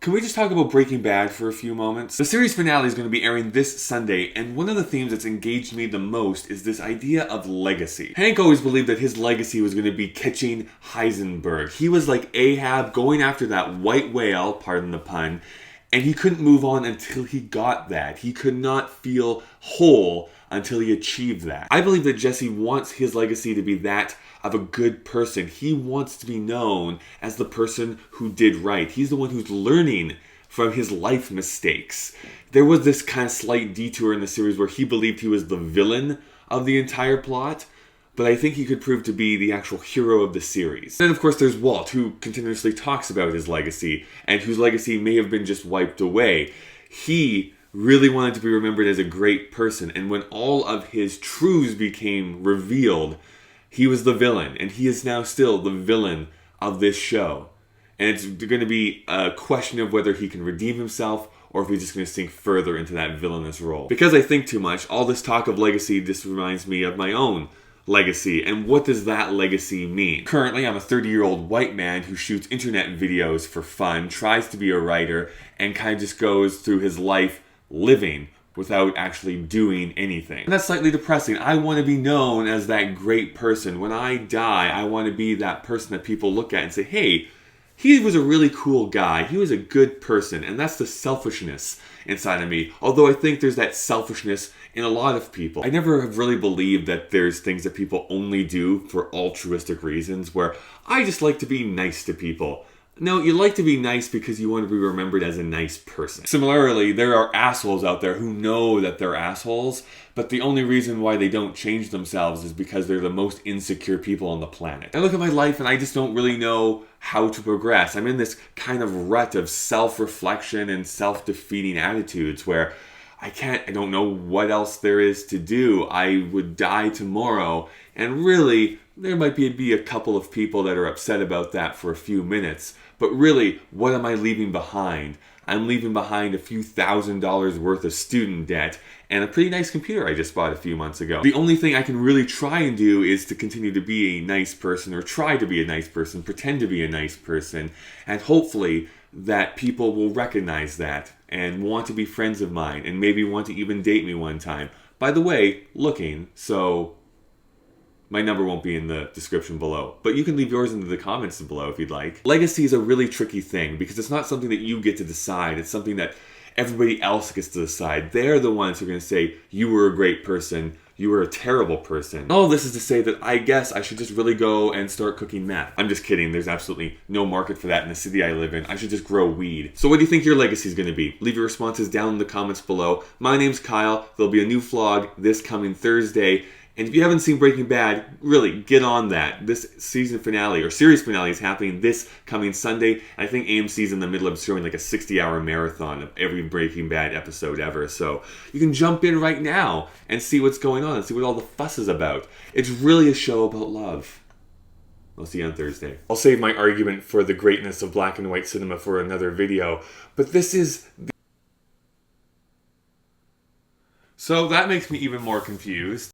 Can we just talk about Breaking Bad for a few moments? The series finale is going to be airing this Sunday, and one of the themes that's engaged me the most is this idea of legacy. Hank always believed that his legacy was going to be catching Heisenberg. He was like Ahab going after that white whale, pardon the pun, and he couldn't move on until he got that. He could not feel whole until he achieved that. I believe that Jesse wants his legacy to be that of a good person. He wants to be known as the person who did right. He's the one who's learning from his life mistakes. There was this kind of slight detour in the series where he believed he was the villain of the entire plot, but I think he could prove to be the actual hero of the series. Then of course there's Walt, who continuously talks about his legacy, and whose legacy may have been just wiped away. He really wanted to be remembered as a great person, and when all of his truths became revealed, he was the villain, and he is now still the villain of this show. And it's going to be a question of whether he can redeem himself or if he's just going to sink further into that villainous role. Because I think too much, all this talk of legacy just reminds me of my own legacy. And what does that legacy mean? Currently, I'm a 30-year-old white man who shoots internet videos for fun, tries to be a writer, and kind of just goes through his life living without actually doing anything. And that's slightly depressing. I want to be known as that great person. When I die, I want to be that person that people look at and say, hey, he was a really cool guy. He was a good person. And that's the selfishness inside of me. Although I think there's that selfishness in a lot of people. I never have really believed that there's things that people only do for altruistic reasons, where I just like to be nice to people. No, you like to be nice because you want to be remembered as a nice person. Similarly, there are assholes out there who know that they're assholes, but the only reason why they don't change themselves is because they're the most insecure people on the planet. I look at my life and I just don't really know how to progress. I'm in this kind of rut of self-reflection and self-defeating attitudes where I don't know what else there is to do. I would die tomorrow, and really, there might be a couple of people that are upset about that for a few minutes. But really, what am I leaving behind? I'm leaving behind a few $1,000s worth of student debt and a pretty nice computer I just bought a few months ago. The only thing I can really try and do is to continue to be a nice person, or try to be a nice person, pretend to be a nice person, and hopefully that people will recognize that and want to be friends of mine and maybe want to even date me one time. By the way, looking, so my number won't be in the description below, but you can leave yours in the comments below if you'd like. Legacy is a really tricky thing because it's not something that you get to decide. It's something that everybody else gets to decide. They're the ones who are going to say, you were a great person, you were a terrible person. All this is to say that I guess I should just really go and start cooking meth. I'm just kidding. There's absolutely no market for that in the city I live in. I should just grow weed. So what do you think your legacy is going to be? Leave your responses down in the comments below. My name's Kyle. There'll be a new vlog this coming Thursday. And if you haven't seen Breaking Bad, really, get on that. This season finale, or series finale, is happening this coming Sunday. I think AMC's in the middle of showing like a 60-hour marathon of every Breaking Bad episode ever. So you can jump in right now and see what's going on and see what all the fuss is about. It's really a show about love. I'll see you on Thursday. I'll save my argument for the greatness of black and white cinema for another video, but this is... So that makes me even more confused.